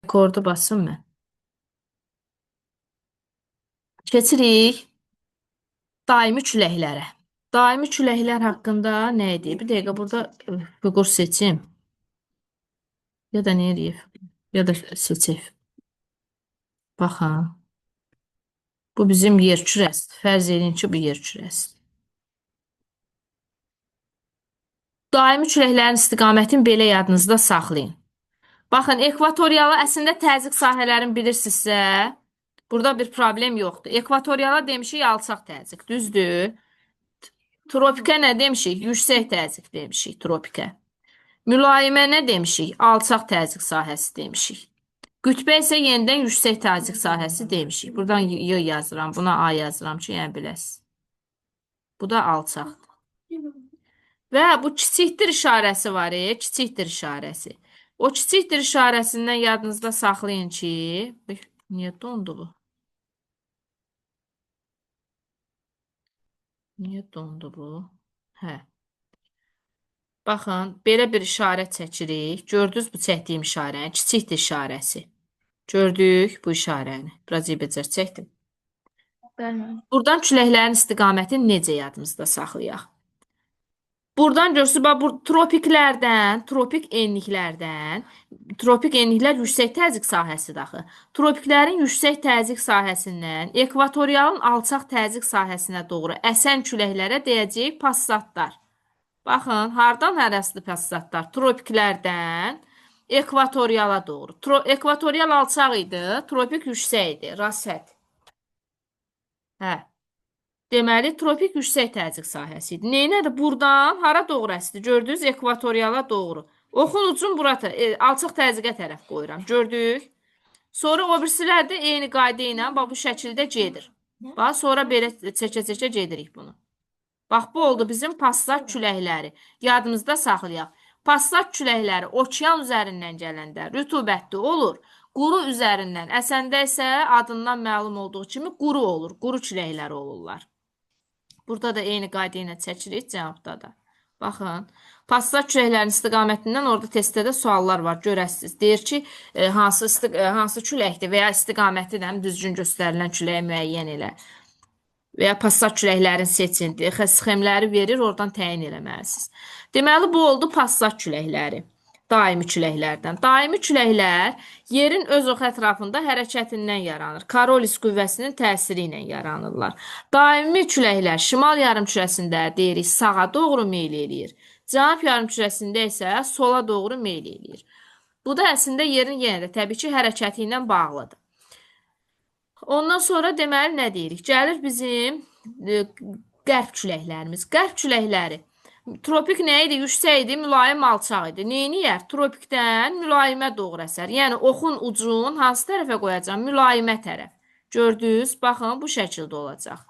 Kordu basım mən. Keçirik daimi küləklərə. Daimi küləklər haqqında nə edir? Bir dəqiqə burada fiqur seçim. Ya da nə edeyim? Ya da seçək. Baxın. Bu bizim yer kürəsidir. Fərz edin ki, bu yer kürəsidir. Daimi küləklərin istiqamətini belə yadınızda saxlayın. Baxın, ekvatoriyalı əslində təzyiq sahələrini bilirsinizsə, burada bir problem yoxdur. Ekvatoriala demişik alçaq təzyiq, düzdür? Tropikə nə demişik? Yüksək təzyiq demişik tropikə. Mülayimə nə demişik? Alçaq təzyiq sahəsi demişik. Qütbə isə yenidən yüksək təzyiq sahəsi demişik. Buradan Y yazıram, buna A yazıram ki, yəni biləsiniz. Bu da alçaqdır. Və bu kiçikdir işarəsi var, kiçikdir işarəsi. O kiçikdir işarəsindən yadınızda saxlayın ki, niyə dondu bu? Niyə dondu bu? Hə. Baxın, belə bir işarə çəkirik. Gördünüz bu çəkdiyim işarəni, kiçikdir işarəsi. Gördük bu işarəni. Biraz becər çəkdim. Bəli. Buradan küləklərin istiqamətini necə yadımızda saxlayaq? Buradan görürsünüz, bax, bu tropik enliklər yüksək təzyiq sahəsidir axı. Tropiklərin yüksək təzyiq sahəsindən ekvatorialın alçaq təzyiq sahəsinə doğru əsən küləklərə deyəcəyik passatlar. Baxın, hardan hərəsli passatlar? Tropiklərdən ekvatoriala doğru. Ekvatorial alçaq idi, tropik yüksək idi, rasət. Hə. Deməli, tropik yüksək təzyiq sahəsi idi. Neynədir? Buradan hara doğru əsdi? Gördünüz, ekvatoriala doğru. Oxun ucun burası, alçaq təzyiqə tərəf qoyuram. Gördük. Sonra o birisilər də eyni qayda ilə bax bu şəkildə gedir. Bax, sonra belə çəkə-çəkə gedirik bunu. Bax, bu oldu bizim passat küləkləri. Yadımızda saxlayaq. Passat küləkləri okean üzərindən gələndə rütubətli olur. Quru üzərindən əsəndə isə adından məlum olduğu kimi quru olur. Quru küləkləri olurlar. Burada da eyni qayda ilə çəkirik cavabda da. Baxın, passat küləklərin istiqamətindən orada testdə də suallar var, görəsiniz. Deyir ki, hansı küləkdir və ya istiqaməti də düzgün göstərilən küləyə müəyyən elə. Və ya passat küləklərin seçin. Sxemləri verir, oradan təyin eləməlisiniz. Deməli, bu oldu passat küləkləri. Daimi küləklərdən. Daimi küləklər yerin öz oxu ətrafında hərəkətindən yaranır. Korolis qüvvəsinin təsiri ilə yaranırlar. Daimi küləklər şimal yarımkürəsində deyirik sağa doğru meyl eləyir. Cənub yarımkürəsində isə sola doğru meyl eləyir. Bu da əslində yerin yenə də təbii ki, hərəkəti ilə bağlıdır. Ondan sonra deməli nə deyirik? Gəlir bizim qərb küləklərimiz. Qərb küləkləri tropik nə idi? Yüksək idi, mülayim alçaq idi. Neyniyər? Tropikdən mülayimə doğru əsər. Yəni oxun ucun hansı tərəfə qoyacağam? Mülayimə tərəf. Gördünüz? Baxın, bu şəkildə olacaq.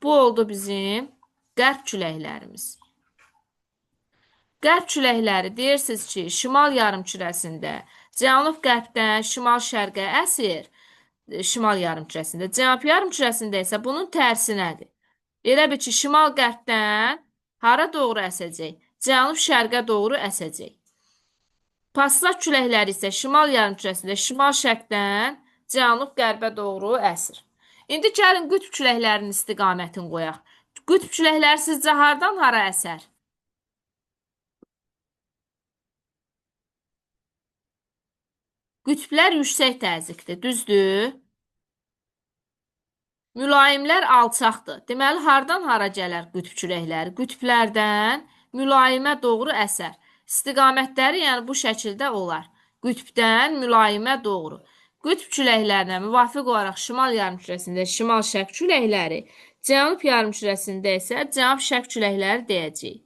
Bu oldu bizim qərb küləklərimiz. Qərb küləkləri deyirsiniz ki, şimal yarımkürəsində cənub-qərbdən şimal-şərqə əsir. Şimal yarımkürəsində. Cənub yarımkürəsində isə bunun tərsinədir. Elə bil ki, şimal-qərbdən hara doğru əsəcək? Cənub-şərqə doğru əsəcək. Passat küləkləri isə şimal yarımkürəsində şimal-şərqdən cənub-qərbə doğru əsir. İndi gəlin qütb küləklərinin istiqamətini qoyaq. Qütb küləkləri sizcə hardan hara əsər? Qütblər yüksək təzyiqdir, düzdür? Mülayimlər alçaqdır. Deməli, hardan hara gələr qütb küləkləri? Qütblərdən mülayimə doğru əsər. İstiqamətləri yəni bu şəkildə olar. Qütbdən mülayimə doğru. Qütb küləklərinə müvafiq olaraq şimal yarımkürəsində şimal-şərq küləkləri, cənub yarımkürəsində isə cənub-şərq küləkləri deyəcəyik.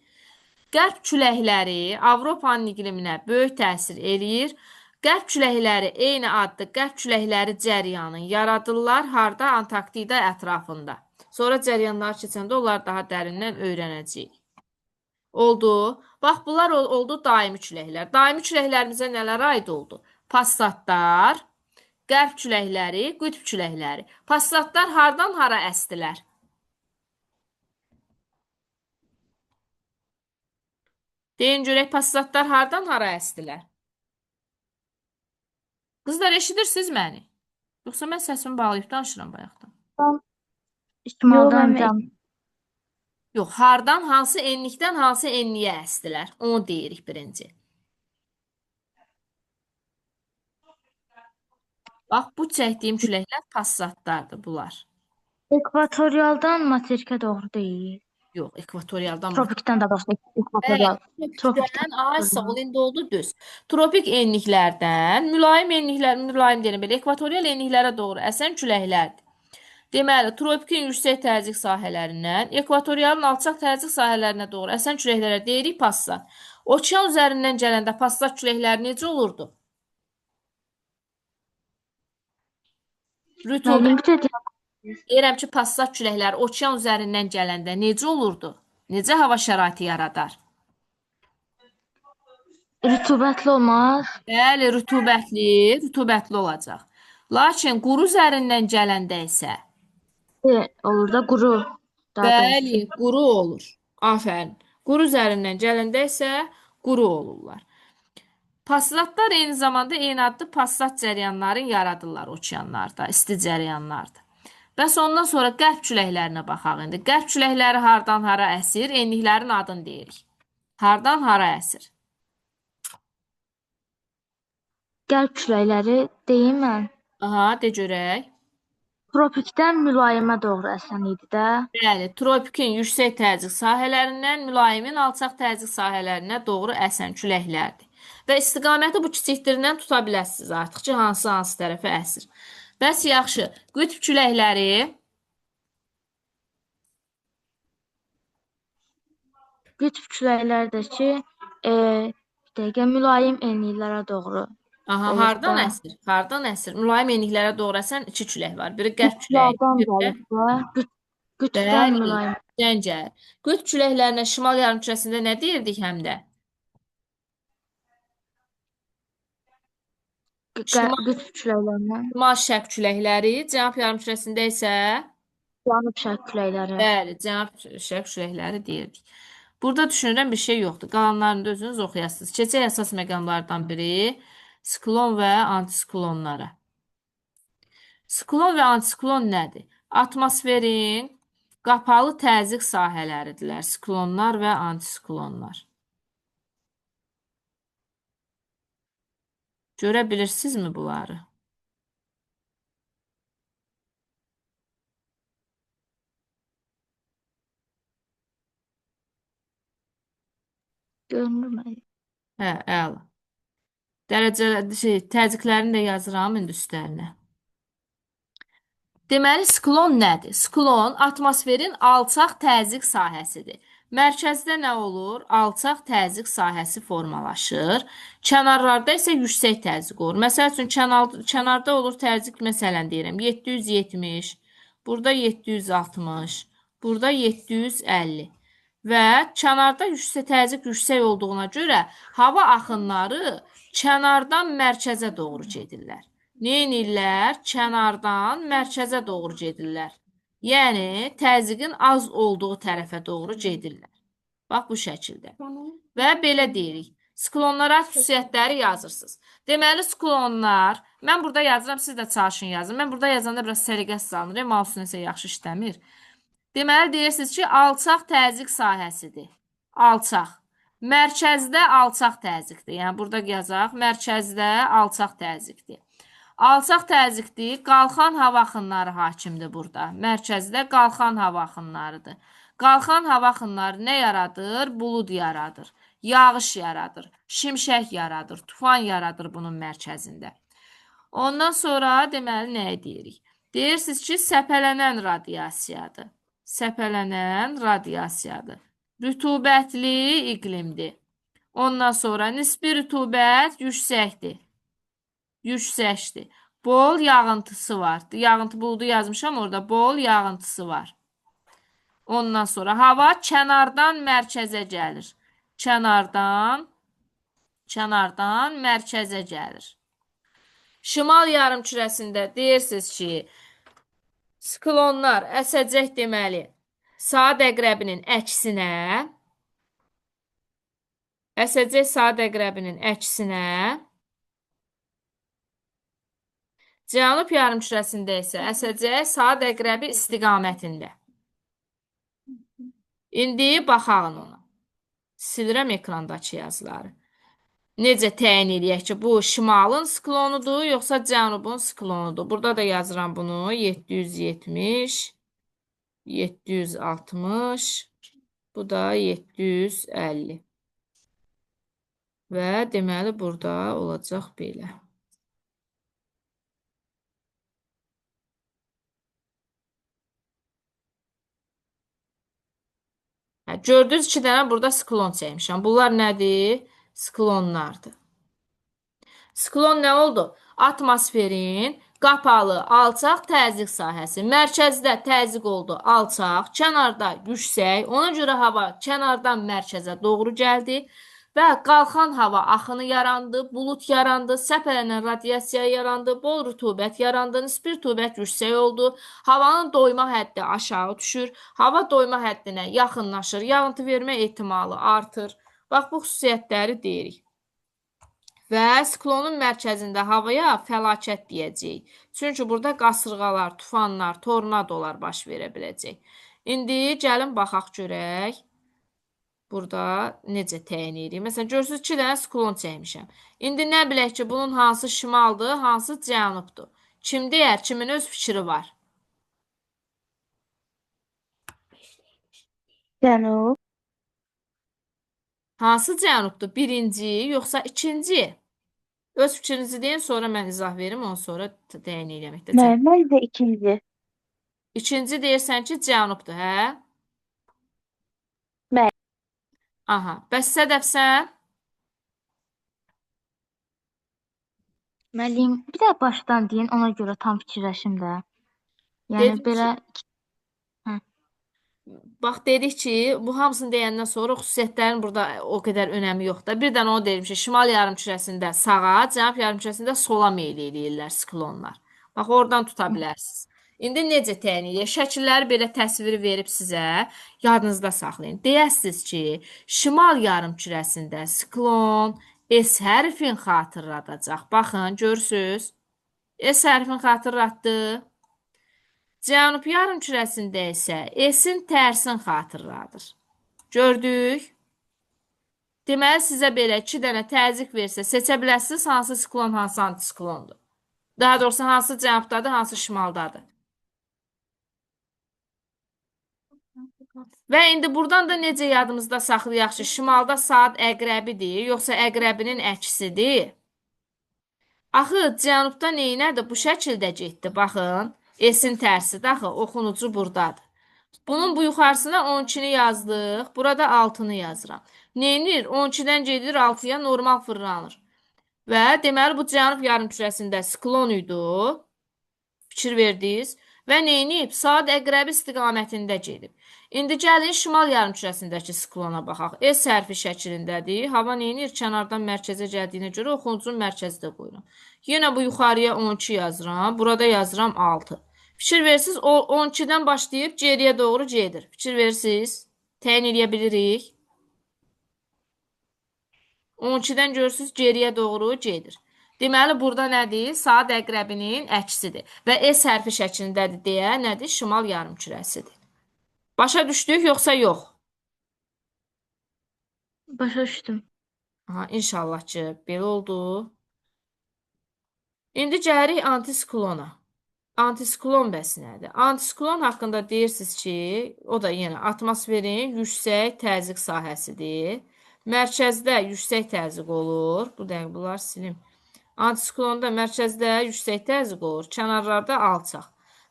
Qərb küləkləri Avropanın iqliminə böyük təsir eləyir. Qərb küləkləri eyni adlı qərb küləkləri cəryanı yaradırlar. Harda? Antarktida ətrafında. Sonra cəryanlar keçəndə onlar daha dərindən öyrənəcəyik. Oldu. Bax, bunlar oldu daimi küləklər. Daimi küləklərimizə nələr aid oldu? Passatlar, qərb küləkləri, qütb küləkləri. Passatlar hardan hara əsdilər? Deyin görək, passatlar hardan hara əsdilər? Qızlar eşidirsiniz məni? Yoxsa mən səsimi bağlayıb danışıram bayaqdan? Yo, şimaldan mən cənub. Yox, hardan, hansı enlikdən hansı enliyə əsdilər? Onu deyirik birinci. Bax, bu çəkdiyim küləklər passatlardır bunlar. Ekvatorialdan materikə doğru deyil. Yox, ekvatorialdan bax. Tropikdən də başlayır. Bəli, Ekvatorial. Tropikdən. tropikdən, ay sağ ol, indi oldu düz. Tropik enliklərdən, mülayim enliklər, mülayim deyirəm belə, ekvatorial enliklərə doğru əsən küləklərdir. Deməli, tropikin yüksək təzyiq sahələrindən ekvatorialın alçaq təzyiq sahələrinə doğru əsən küləklərə deyirik passat. Okean üzərindən gələndə passat küləkləri necə olurdu? Rütubət. Müəllim bir də deyəm. Deyirəm ki, passat küləkləri okean üzərindən gələndə necə olurdu? Necə hava şəraiti yaradar? Rütubətli olmaz. Bəli, rütubətli olacaq. Lakin quru üzərindən gələndə isə Olur da quru. Daha bəli, doğrusu. quru olur. Afərin. Quru üzərindən gələndə isə quru olurlar. Passatlar eyni zamanda eyni adlı passat cərəyanların yaradırlar okeanlarda, isti cərəyanlarda. Bəs ondan sonra qərb küləklərinə baxaq indi. Qərb küləkləri hardan hara əsir? Enliklərin adını deyirik. Hardan hara əsir? Qərb küləkləri deyim mən. Aha, de görək. Tropikdən mülayimə doğru əsən idi də. Bəli, tropikin yüksək təzyiq sahələrindən mülayimin alçaq təzyiq sahələrinə doğru əsən küləklərdir. Və istiqaməti bu kiçikdirindən tuta bilərsiniz artıq ki, hansı tərəfə əsir. Bəs yaxşı, qütb küləkləri Qütb küləklərdəki bir dəqiqə mülayim enliklərə doğru aha, olur hardan da. əsir? Hardan əsir? Mülayim enliklərə doğru əsən iki külək var. Biri qərb küləyi, Qütblərdən biri də gəlir də. Qütbdən bəli, mülayim. Gəncə. Qütb küləklərinə şimal yarımkürəsində nə deyirdik həm də? Şimal, Qütb küləklərindən şimal şərq küləkləri, cənub yarımkürəsində isə cənub-şərq küləkləri. bəli, cənub şərq küləkləri deyirdik. Burada düşünürəm bir şey yoxdur. Qalanlarını da özünüz oxuyasınız. Keçək əsas məqamlardan biri siklon və antisiklonlara. Siklon və antisiklon nədir? Atmosferin qapalı təzyiq sahələridirlər. Siklonlar və antisiklonlar. Görə bilirsinizmi bunları? Görünür mənə. Hə, əla. Təzyiqlərini də yazıram indi üstlərinə. Deməli, siklon nədir? Siklon atmosferin alçaq təzyiq sahəsidir. Mərkəzdə nə olur? Alçaq təzyiq sahəsi formalaşır. Kənarlarda isə yüksək təzyiq olur. Məsəl üçün, kənarda olur təzyiq, məsələn deyirəm, 770, burada 760, burada 750. Və kənarda təzyiq yüksək olduğuna görə hava axınları kənardan mərkəzə doğru gedirlər. Neynirlər? Kənardan mərkəzə doğru gedirlər. Yəni, təzyiqin az olduğu tərəfə doğru gedirlər. Bax, bu şəkildə. Və belə deyirik. Siklonlara xüsusiyyətləri yazırsınız. Deməli, siklonlar, mən burada yazıram, siz də çalışın yazın. Mən burada yazanda biraz səliqəsiz alınır, mousun isə yaxşı işləmir. Deməli, deyirsiniz ki, alçaq təzyiq sahəsidir. Alçaq. Mərkəzdə alçaq təzyiqdir. Yəni, burada yazaq, mərkəzdə alçaq təzyiqdir. Alçaq təzyiqdir, qalxan hava axınları hakimdir burada. Mərkəzdə qalxan hava axınlarıdır. Qalxan hava axınları nə yaradır? Bulud yaradır, yağış yaradır, şimşək yaradır, tufan yaradır bunun mərkəzində. Ondan sonra deməli nə deyirik? Deyirsiniz ki, səpələnən radiasiyadır. Səpələnən radiasiyadır. Rütubətli iqlimdir. Ondan sonra nisbi rütubət yüksəkdir. Yüksəkdir. Bol yağıntısı var. Yağıntı buludu yazmışam orada. Bol yağıntısı var. Ondan sonra hava kənardan mərkəzə gəlir. Kənardan mərkəzə gəlir. Şimal yarımkürəsində deyirsiniz ki, siklonlar əsəcək deməli saat əqrəbinin əksinə, əsəcək saat əqrəbinin əksinə, Cənub yarımkürəsində isə əsəcək saat əqrəbi istiqamətində. İndi baxağın ona. Silirəm ekrandakı yazıları. Necə təyin edək ki, bu şimalın siklonudur, yoxsa cənubun siklonudur? Burada da yazıram bunu. 770, 760, bu da 750. Və deməli, burada olacaq belə. Gördünüz 2 dənə burada siklon çəkmişəm. Bunlar nədir? Siklonlardır. Siklon nə oldu? Atmosferin qapalı, alçaq təzyiq sahəsi. Mərkəzdə təzyiq oldu, alçaq, kənarda yüksək. Ona görə hava kənardan mərkəzə doğru gəldi və qalxan hava axını yarandı, bulut yarandı, səpələnən radiasiya yarandı, bol rütubət yarandı, nisbi rütubət yüksək oldu. Havanın doyma həddi aşağı düşür, hava doyma həddinə yaxınlaşır, yağıntı vermə ehtimalı artır. Bax, bu xüsusiyyətləri deyirik. Və siklonun mərkəzində havaya fəlakət deyəcəyik. Çünki burada qasırğalar, tufanlar, tornadolar baş verə biləcək. İndi gəlin baxaq görək. Burada necə təyin edirik? Məsələn, görürsünüz 2 dənə siklon çəkmişəm. İndi nə bilək ki, bunun hansı şimaldır, hansı cənubdur? Kim deyər? Kimin öz fikri var? Cənub. Hansı cənubdur? Birinci, yoxsa ikinci? Öz fikrinizi deyin, sonra mən izah verim, ondan sonra təyin eləməkdə. Məncə ikinci. İkinci deyirsən ki, cənubdur, hə? Bəli. Aha, bəs Sədəf sən? Müəllim, bir də başdan deyin, ona görə tam fikirləşim də. Yəni Dedim belə Bax, dedik ki, bu hamısını deyəndən sonra xüsusiyyətlərin burada o qədər önəmi yoxdur. Bir dənə onu deyim ki, şimal yarımkürəsində sağa, cənub yarımkürəsində sola meyl eləyirlər siklonlar. Bax, oradan tuta bilərsiniz. İndi necə təyin edir? Şəkilləri belə təsviri verib sizə, yadınızda saxlayın. Deyəsiniz ki, şimal yarımkürəsində siklon S hərfin xatırladacaq. Baxın, görürsünüz. S hərfin xatırlatdı. Cənub yarımkürəsində isə S-in tərsin xatırladır. Gördük. Deməli, sizə belə 2 dənə təzyiq versə, seçə bilərsiniz hansı siklon, hansı antisiklondur. Daha doğrusu, hansı cənubdadır, hansı şimaldadır. Və indi buradan da necə yadımızda saxlayaq ki, şimalda saat əqrəbidir, yoxsa əqrəbinin əksisidir. Axı, cənubda neynədir? Bu şəkildə getdi, baxın. S-in tərsidir, axı, oxunucu buradadır. Bunun bu yuxarısına 12-ni yazdıq, burada 6-nı yazıram. Neynir? 12-dən gedir 6-ya normal fırlanır. Və deməli, bu cənub yarımkürəsində siklon idi. Fikir verdiniz. Və neyniyib? Saat əqrəbi istiqamətində gedib. İndi gəlin şimal yarımkürəsindəki siklona baxaq. S hərfi şəklindədir. Hava neynir? Kənardan mərkəzə gəldiyinə görə oxunucunun mərkəzdə qoyuram. Yenə bu yuxarıya 12 yazıram. Burada yazıram 6. Fikir verirsiniz, o 12-dən başlayıb geriyə doğru gedir. Fikir verirsiniz, təyin edə bilirik. 12-dən görürsünüz, geriyə doğru gedir. Deməli, burada nədir? Saat əqrəbinin əksidir. Və S hərfi şəklindədir deyə nədir? Şimal yarımkürəsidir. Başa düşdük, yoxsa yox? başa düşdüm. Aha, inşallah ki, belə oldu. İndi gəlirik antisiklona. Antisiklon bəs nədir? Antisiklon haqqında deyirsiniz ki, o da yenə atmosferin yüksək təzyiq sahəsidir. Mərkəzdə yüksək təzyiq olur. Bu dəqiq bunlar silim. Antisiklonda mərkəzdə yüksək təzyiq olur, kənarlarda alçaq.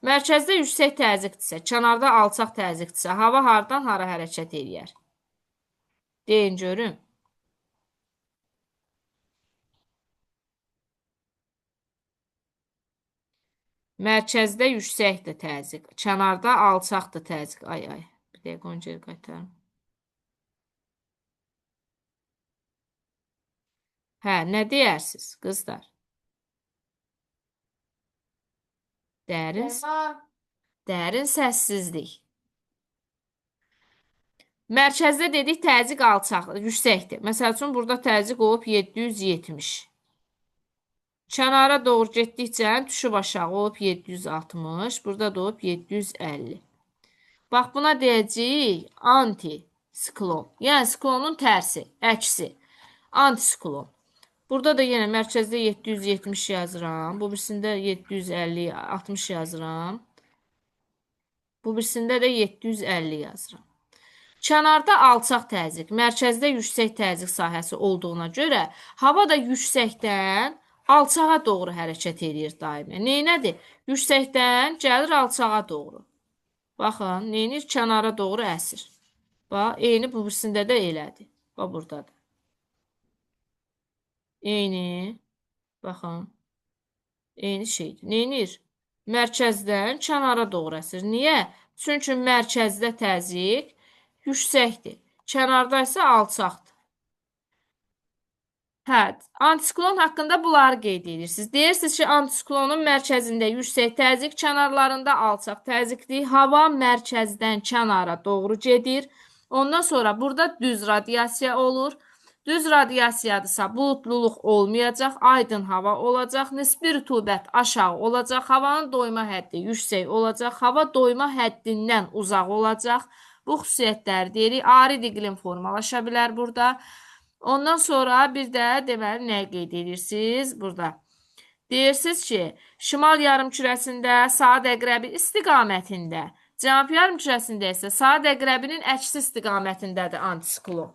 Mərkəzdə yüksək təzyiqdirsə, kənarda alçaq təzyiqdirsə, hava hardan hara hərəkət eləyər? Deyin görün. Mərkəzdə yüksəkdir təzyiq, kənarda alçaqdır təzyiq. Ay, bir dəqiqə onu geri qaytarım. Hə, nə deyərsiniz, qızlar? Dərin səssizlik. Mərkəzdə dedik təzyiq alçaqdır, yüksəkdir. Məsəl üçün, burada təzyiq olub 770. Kənara doğru getdikcə düşüb aşağı olub 760. Burada da olub 750. Bax, buna deyəcəyik antisiklon. Yəni, siklonun tərsi, əksi. Antisiklon. Burada da yenə mərkəzdə 770 yazıram. Bu birisində 750, 60 yazıram. Bu birisində də 750 yazıram. Kənarda alçaq təzyiq, mərkəzdə yüksək təzyiq sahəsi olduğuna görə hava da yüksəkdən alçağa doğru hərəkət edir daimi. Neynədir? Yüksəkdən gəlir alçağa doğru. Baxın, neynir? Kənara doğru əsir. Bax, eyni bu birisində də elədir. Bax, buradadır. Eyni. Baxın. Eyni şeydir. Neynir? Mərkəzdən kənara doğru əsir. Niyə? Çünki mərkəzdə təzyiq yüksəkdir. Kənarda isə alçaqdır. Hə, antisiklon haqqında bunları qeyd edirsiniz. Deyirsiniz ki, antisiklonun mərkəzində yüksək təzyiq, kənarlarında alçaq təzyiqdir. Hava mərkəzdən kənara doğru gedir. Ondan sonra burada düz radiasiya olur. Düz radiasiyadırsa bulutluluq olmayacaq, aydın hava olacaq, nisbi rütubət aşağı olacaq, havanın doyma həddi yüksək olacaq, hava doyma həddindən uzaq olacaq. Bu xüsusiyyətləri deyirik. Arid iqlim formalaşa bilər burada. Ondan sonra bir də deməli nə qeyd edirsiniz burada? Deyirsiniz ki, şimal yarımkürəsində saat əqrəbi istiqamətində, cənub yarımkürəsində isə saat əqrəbinin əksi istiqamətindədir antisiklon.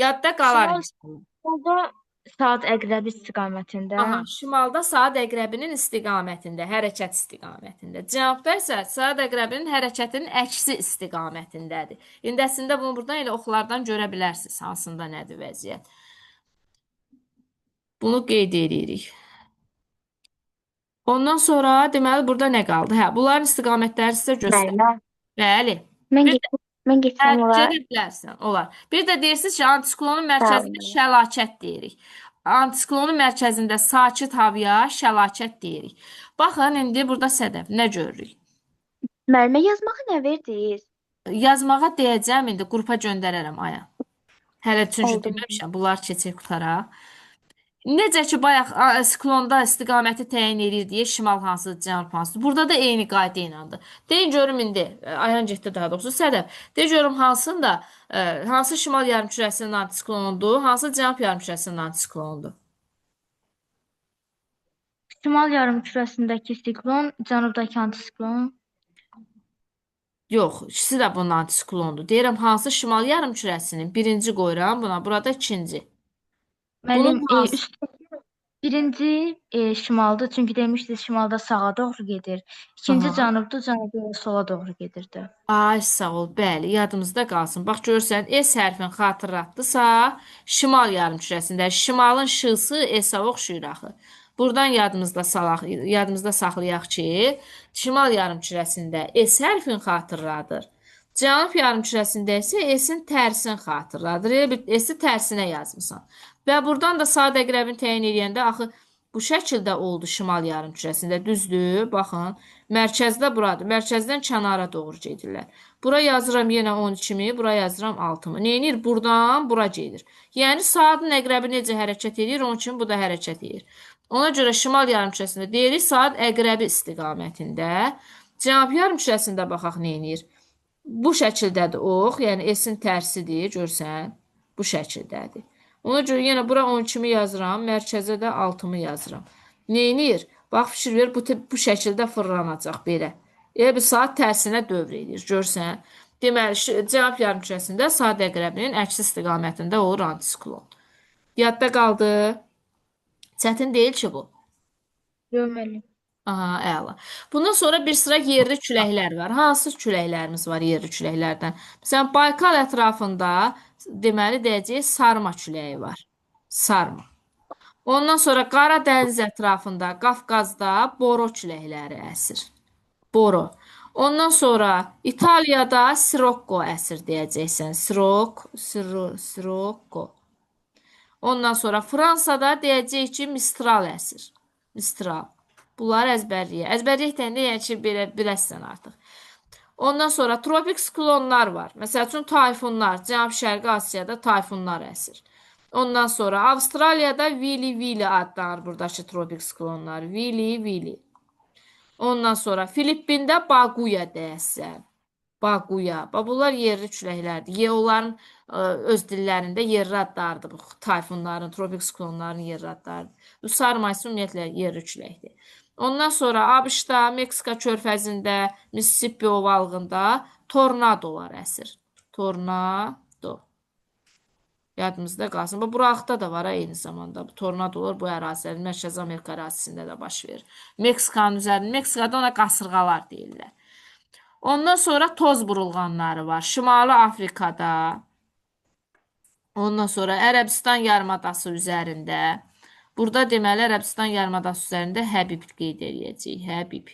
Yadda qalar. Şimalda saat əqrəbi istiqamətində. Aha, şimalda saat əqrəbinin istiqamətində, hərəkət istiqamətində. Cənubda isə saat əqrəbinin hərəkətinin əksi istiqamətindədir. İndi əslində bunu buradan elə oxlardan görə bilərsiniz, hansında nədir vəziyyət. Bunu qeyd edirik. Ondan sonra deməli burada nə qaldı? Hə, bunların istiqamətləri sizə göstərir. Bəli. Mən getsəm olar. Gedə bilərsən, olar. Bir də deyirsiniz ki, antisiklonun mərkəzində şəlakət deyirik. Antisiklonun mərkəzində sakit havaya şəlakət deyirik. Baxın, indi burada sədəf nə görürük? Müəllimə yazmağı nə verdiniz? Yazmağa deyəcəm, indi qrupa göndərərəm aya. Hələ çünki Oldu. deməmişəm, bunlar keçir qutaraq. Necə ki, bayaq siklonda istiqaməti təyin edir deyə şimal hansıdır, cənub hansıdır. Burada da eyni qayda iləndir. Deyin görüm indi, Ayhan getdi daha doğrusu, Sədəf. Deyin görüm hansında, hansı şimal yarımkürəsinin antisiklonudur, hansı cənub yarımkürəsinin antisiklonudur. Şimal yarımkürəsindəki siklon, cənubdakı antisiklon. Yox, ikisi də bunun antisiklondur. Deyirəm, hansı şimal yarımkürəsinin birinci qoyuram buna, burada ikinci. Müəllim, Bunun hansı? birinci şimaldır, çünki demişdiniz şimalda sağa doğru gedir. İkinci Aha. cənubdur, cənubda sola doğru gedirdi. Ay, sağ ol, bəli, yadımızda qalsın. Bax, görürsən, S hərfin xatırlatdısa, şimal yarımkürəsində, şimalın şısı S-ə oxşuyur axı. Buradan yadımızda saxlayaq ki, şimal yarımkürəsində S hərfin xatırladır. Cənub yarımkürəsində isə S-in tərsin xatırladır. Elə bir S-i tərsinə yazmısan. Və buradan da saat əqrəbini təyin edəndə axı bu şəkildə oldu şimal yarımkürəsində. Düzdür? Baxın, mərkəzdə buradır. Mərkəzdən kənara doğru gedirlər. Bura yazıram yenə 12-mi, bura yazıram 6-mı. Neynir? Buradan bura gedir. Yəni saatın əqrəbi necə hərəkət edir, onun üçün bu da hərəkət edir. Ona görə şimal yarımkürəsində deyirik saat əqrəbi istiqamətində. Cənub yarımkürəsində baxaq neynir? Bu şəkildədir ox, yəni S-in tərsidir, görsən, bu şəkildədir. Ona görə yenə bura 12-mi yazıram, mərkəzə də 6-mı yazıram. Neynir? Bax, fikir ver, bu şəkildə fırlanacaq belə. Elə bir saat tərsinə dövr edir, görsən. Deməli, cənub yarımkürəsində saat əqrəbinin əksi istiqamətində olur antisiklon. Yadda qaldı. Çətin deyil ki bu. Yox, müəllim. Aha, əla. Bundan sonra bir sıra yerli küləklər var. Hansı küləklərimiz var yerli küləklərdən? Məsələn, Baykal ətrafında deməli deyəcəyik sarma küləyi var. Sarma. Ondan sonra Qara dəniz ətrafında, Qafqazda boro küləkləri əsir. Boro. Ondan sonra İtaliyada Sirokko əsir deyəcəksən. Sirokko. Ondan sonra Fransada deyəcəyik ki, Mistral əsir. Mistral. Bunları əzbərləyək. Əzbərləyək deyəndə yəni ki, belə biləsən artıq. Ondan sonra tropik siklonlar var. Məsəl üçün tayfunlar. Cənub-Şərqi Asiyada tayfunlar əsir. Ondan sonra Avstraliyada Vili Vili adlanır buradakı tropik siklonlar. Vili Vili. Ondan sonra Filippində Baguya dəyəsən. Baguya. Bunlar yerli küləklərdir. Onların öz dillərində yerli adlardır. Bu tayfunların, tropik siklonların yerli adlardır. Bu sarmayısı ümumiyyətlə yerli küləkdir. Ondan sonra ABŞ-da, Meksika körfəzində, Mississippi ovalığında tornadolar əsir. Tornado. Yadımızda qalsın. Bu Buraxda da var eyni zamanda. Bu tornadolar bu ərazilərin, Mərkəzi Amerika ərazisində də baş verir. Meksikanın üzərində, Meksikada ona qasırğalar deyirlər. Ondan sonra toz burulğanları var. Şimali Afrikada. Ondan sonra Ərəbistan yarımadası üzərində. Burada deməli Ərəbistan yarımadası üzərində Həbib qeyd edəcəyik. Həbib.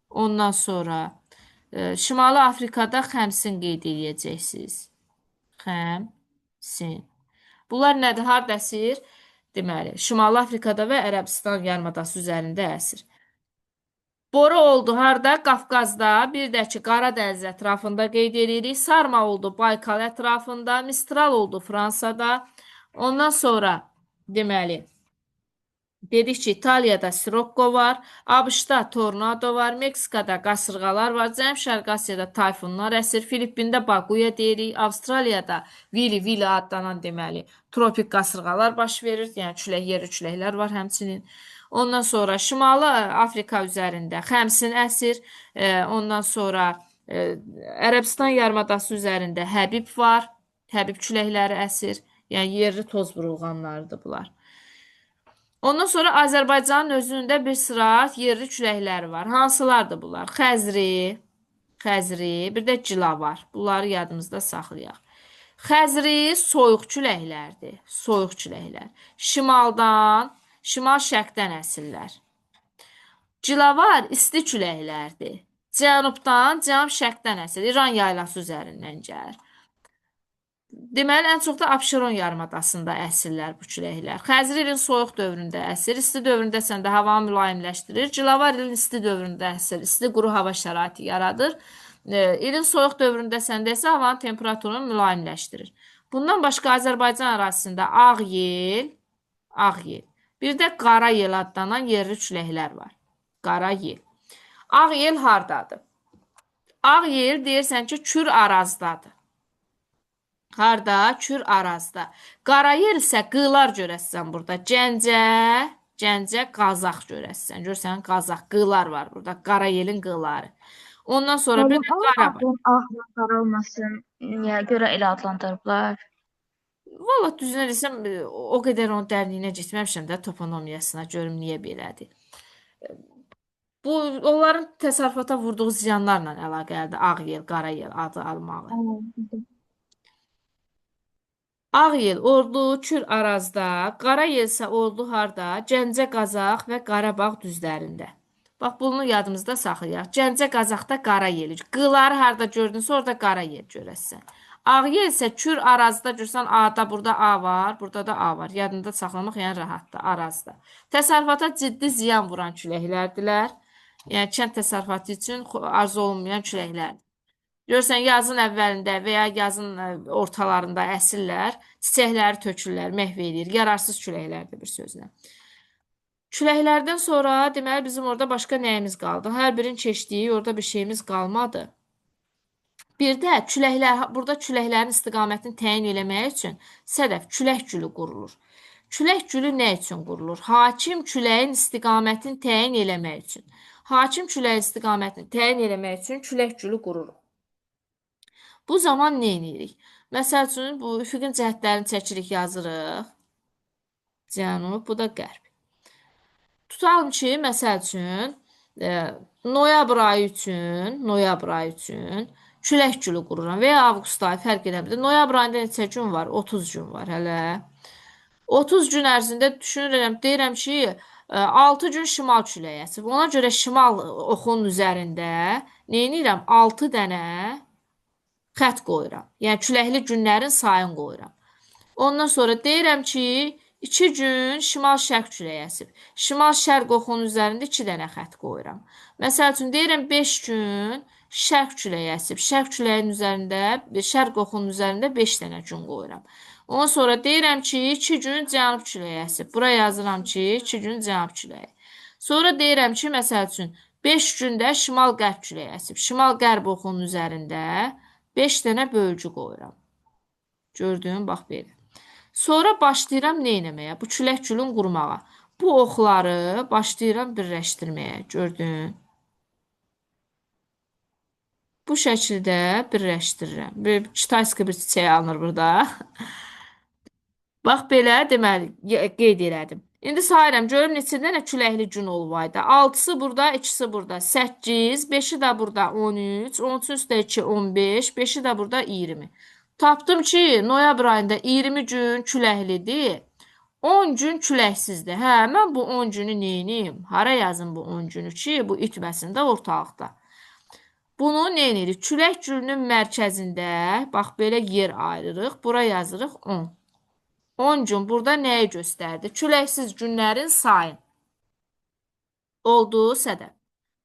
Ondan sonra Şimali Afrikada Xəmsin qeyd edəcəksiniz. Xəmsin. Bunlar nədir? Harda əsir? Deməli, Şimali Afrikada və Ərəbistan yarımadası üzərində əsir. Boru oldu harda? Qafqazda, bir də ki, Qara dəniz ətrafında qeyd edirik. Sarma oldu Baykal ətrafında, Mistral oldu Fransada. Ondan sonra deməli, dedik ki, İtaliyada Sirokko var, ABŞ-da tornado var, Meksikada qasırğalar var, Cənub-Şərqi Asiyada tayfunlar əsir, Filippində Baguya deyirik, Avstraliyada Vili Vili adlanan deməli tropik qasırğalar baş verir, yəni külək, yerli küləklər var həmçinin. Ondan sonra Şimali Afrika üzərində Xəmsin əsir, ondan sonra Ərəbistan yarımadası üzərində Həbib var, Həbib küləkləri əsir, yəni yerli toz burulğanlarıdır bunlar. Ondan sonra Azərbaycanın özündə bir sıra yerli küləkləri var. Hansılardır bunlar? Xəzri, bir də Cila var. Bunları yadımızda saxlayaq. Xəzri soyuq küləklərdir. Soyuq küləklər. Şimaldan, şimal-şərqdən əsirlər. Cilavar isti küləklərdir. Cənubdan, cənub-şərqdən əsir. İran yaylası üzərindən gəlir. Deməli, ən çox da Abşeron yarımadasında əsirlər bu küləklər. Xəzri ilin soyuq dövründə əsir, isti dövründə səndə havanı mülayimləşdirir. Cilavar ilin isti dövründə əsir, isti quru hava şəraiti yaradır. İlin soyuq dövründə səndə isə havanın temperaturunu mülayimləşdirir. Bundan başqa Azərbaycan ərazisində ağ yel, bir də qara yel adlanan yerli küləklər var. Qara yel. Ağ yel hardadır? Ağ yel deyirsən ki, Kür Arazdadır. Harda? Kür Arazda. Qara yer isə qığlar görəsən burada. Gəncə, Qazaq görəsən. Görsən, Qazaq, qığlar var burada. Qara yelin qığları. Ondan sonra bir də Qarabağ. Ağla qara olmasın, görə elə adlandırıblar. Valla düzünə desəm, o qədər onun dərinliyinə getməmişəm də toponomiyasına, görüm niyə belədir. Bu, onların təsərrüfata vurduğu ziyanlarla əlaqəlidir. Ağ yel, qara yel adı almağı. Ağ yel Ordu, Kür Arazda, qara yel isə Ordu harda? Gəncə, Qazaq və Qarabağ düzlərində. Bax, bunu yadımızda saxlayaq. Gəncə, Qazaqda qara yel. Qıları harda gördünsə, orada qara yel görəsən. Ağ yel isə Kür Arazda görsən, A-da burada A var, burada da A var. Yadında saxlamaq yəni rahatdır, Arazda. Təsərrüfata ciddi ziyan vuran küləklərdilər. Yəni, kənd təsərrüfatı üçün arzu olunmayan küləklərdir. Görürsən, yazın əvvəlində və ya yazın ortalarında əsirlər, çiçəkləri tökürlər, məhv edir. Yararsız küləklərdir bir sözlə. Küləklərdən sonra deməli bizim orada başqa nəyimiz qaldı? Hər birinin keçdiyi orada bir şeyimiz qalmadı. Bir də burada küləklərin istiqamətini təyin eləmək üçün sədəf külək gülü qurulur. Külək gülü nə üçün qurulur? Hakim küləyin istiqamətini təyin eləmək üçün. Hakim küləyin istiqamətini təyin eləmək üçün külək gülü qururuq. Bu zaman nə edirik? Məsəl üçün, bu üfüqün cəhətlərini çəkirik, yazırıq. Cənub, bu da qərb. Tutalım ki, məsəl üçün, noyabr ayı üçün külək gülü qururam və ya avqust ayı fərq edə bilər. Noyabr ayında neçə gün var? 30 gün var hələ. 30 gün ərzində düşünürəm, deyirəm ki, 6 gün şimal küləyi əsir. Ona görə şimal oxunun üzərində nə edirəm? 6 dənə xət qoyuram. Yəni, küləkli günlərin sayını qoyuram. Ondan sonra deyirəm ki, 2 gün şimal-şərq küləyi əsib. Şimal-şərq oxunun üzərində 2 dənə xət qoyuram. Məsəl üçün, deyirəm 5 gün şərq küləyi əsib. Şərq küləyinin üzərində, şərq oxunun üzərində 5 dənə gün qoyuram. Ondan sonra deyirəm ki, 2 gün cənub küləyi əsib. Bura yazıram ki, 2 gün cənub küləyi. Sonra deyirəm ki, məsəl üçün 5 gündə şimal-qərb küləyi əsib. Şimal-qərb oxunun üzərində 5 dənə bölgü qoyuram. Gördün, bax belə. Sonra başlayıram nə etməyə? Bu külək gülün qurmağa. Bu oxları başlayıram birləşdirməyə. Gördün? Bu şəkildə birləşdirirəm. Bir kitayska bir çiçək alınır burada. Bax belə deməli qeyd elədim. İndi sayıram görüm neçə dənə küləkli gün olub 6-sı burada, 2-si burada 8, 5-i də burada 13, 13 üstə 2 15, 5-i də burada 20. Tapdım ki, noyabr ayında 20 gün küləklidir. 10 gün küləksizdir. Hə, mən bu 10 günü neyniyim? Hara yazım bu 10 günü ki, bu itməsin də ortalıqda. Bunu nə edirik? Külək gülünün mərkəzində, bax belə yer ayırırıq. Bura yazırıq 10. 10 gün burada nəyi göstərdi? Küləksiz günlərin sayı. Olduğu səbəb.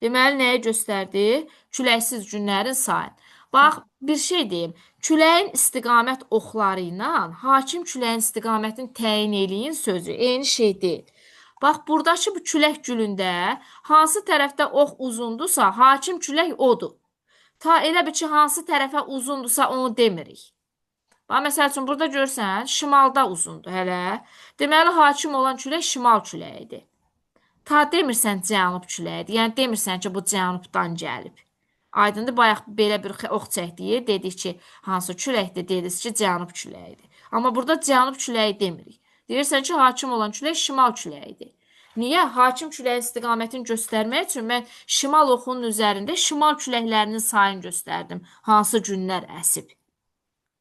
Deməli, nəyi göstərdi? Küləksiz günlərin sayı. Bax, bir şey deyim. Küləyin istiqamət oxları ilə hakim küləyin istiqamətini təyin eləyin sözü eyni şey deyil. Bax, buradakı bu külək gülündə hansı tərəfdə ox uzundursa, hakim külək odur. Ta elə bir ki, hansı tərəfə uzundursa, onu demirik. Bax, məsəl üçün, burada görsən, şimalda uzundur hələ. Deməli, hakim olan külək şimal küləyidir. Ta demirsən cənub küləyidir. Yəni, demirsən ki, bu cənubdan gəlib. Aydındır, bayaq belə bir ox çəkdik, dedik ki, hansı küləkdir, dediniz ki, cənub küləyidir. Amma burada cənub küləyi demirik. Deyirsən ki, hakim olan külək şimal küləyidir. Niyə? Hakim küləyin istiqamətini göstərmək üçün mən şimal oxunun üzərində şimal küləklərinin sayını göstərdim. Hansı günlər əsib.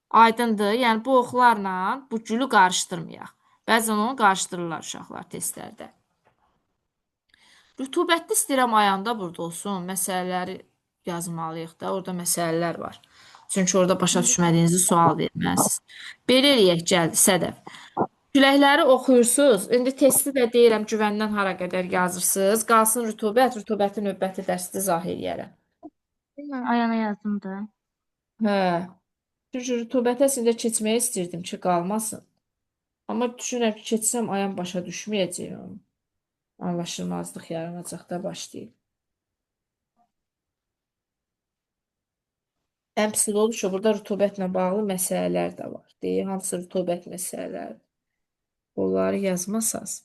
Aydındır? Yəni, bu oxlarla bu gülü qarışdırmayaq. Bəzən onu qarışdırırlar uşaqlar testlərdə. Rütubətli istəyirəm ayanda burada olsun. Məsələləri yazmalıyıq da. Orada məsələlər var. Çünki orada başa düşmədiyinizi sual verməz. Belə eləyək, gəldi Sədəf. Küləkləri oxuyursunuz. İndi testi də deyirəm güvəndən hara qədər yazırsınız. Qalsın rütubət. Rütubəti növbəti dərsdə izah eləyərəm. Ayana yazdım da. Hə. Çünki rütubət əslində keçməyi istirdim ki, qalmasın. Amma düşünürəm ki, keçsəm ayan başa düşməyəcəyim. Anlaşılmazlıq yaranacaq da başlayıb. Ən pisi də olur ki, burada rütubətlə bağlı məsələlər də var. Deyir, hamısı rütubət məsələləri. Onları yazmasaz.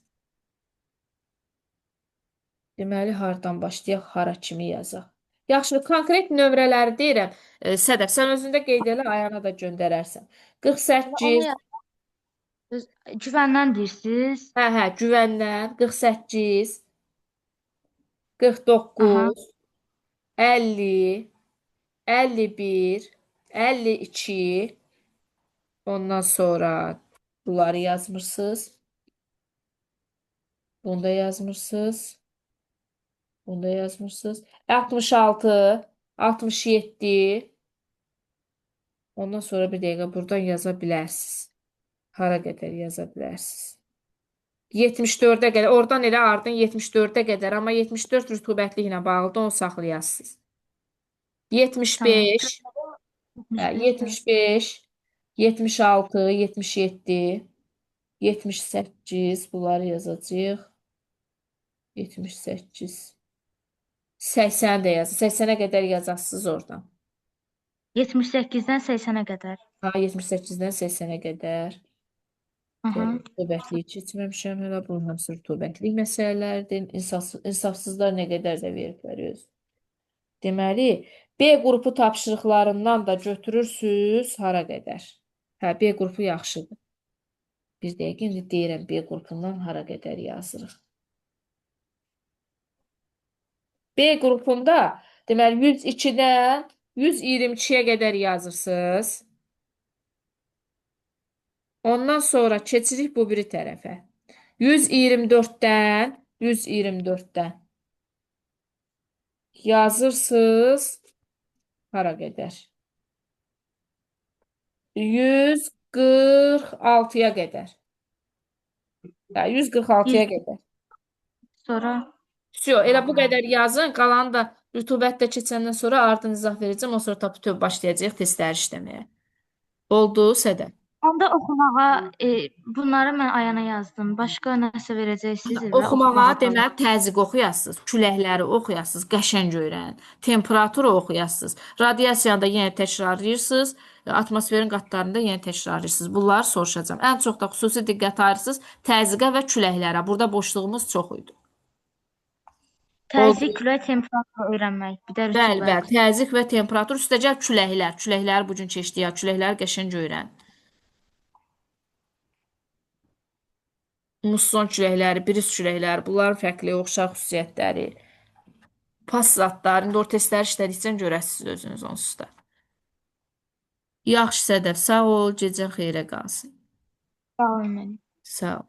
Deməli, hardan başlayaq, hara kimi yazaq. Yaxşı, konkret nömrələri deyirəm. Sədəf, sən özündə qeyd elə, ayana da göndərərsən. 48, Güvəndən deyirsiniz? hə, güvəndən, 48, Aha. 49, 50, 51, 52, ondan sonra bunları yazmırsınız. Bunda yazmırsınız. Bunda yazmırsınız. 66, 67. Ondan sonra bir dəqiqə buradan yaza bilərsiniz. Hara qədər yaza bilərsiniz. 74-ə qədər. Oradan elə ardın 74-ə qədər. Amma 74 rütubətli ilə bağlıdır. Onu saxlayasınız. 75, Tamam. 75, 76, 77, 78. Bunları yazacağıq. 78. 80 də yazın. 80-ə qədər yazarsınız oradan. 78-dən 80-ə qədər. Ha, 78-dən 80-ə qədər. Aha. Rütubətliyi keçməmişəm. Hələ bunun hamısı rütubətli məsələlərdir. İnsafsızlar nə qədər də veriblər öz. Deməli, B qrupu tapşırıqlarından da götürürsünüz hara qədər. Hə, B qrupu yaxşıdır. Bir dəqiqə indi deyirəm B qrupundan hara qədər yazırıq. B qrupunda deməli 102-dən 122-yə qədər yazırsınız. Ondan sonra keçirik bu biri tərəfə. 124-dən 124-dən yazırsınız hara qədər? 146-ya qədər. Hə, 146-ya qədər. Sonra Всё, elə bu qədər yazın, qalanı da rütubətdə keçəndən sonra ardın izah verəcəm, o sonra tapı başlayacağıq testləri işləməyə. Oldu, Sədə? Onda oxumağa bunları mən ayana yazdım. Başqa nəsə verəcəksiniz evə Oxumağa oxumaq aparın. deməli təzyiq oxuyasınız, küləkləri oxuyasınız, qəşəng öyrənin. Temperaturu oxuyasınız. Radiasiyanı da yenə təkrarlayırsınız. Atmosferin qatlarında yenə təkrarlayırsınız. Bunları soruşacağam. Ən çox da xüsusi diqqət ayırırsınız təzyiqə və küləklərə. Burada boşluğumuz çox idi. Təzyiq, Oldu. külək, temperaturu öyrənmək, bir də Bəli, bəli. rütubət. Təzyiq və temperatur üstəcə küləklər. Küləkləri bu gün keçdik ya. Küləkləri qəşəng öyrən. Musson küləkləri, bris küləkləri, bunların fərqli oxşar xüsusiyyətləri. Passatlar, indi o testləri işlədikcə görəsiniz özünüz onsuz da. Yaxşı Sədəf, sağ ol, gecən xeyrə qalsın. Sağ olun. Sağ ol.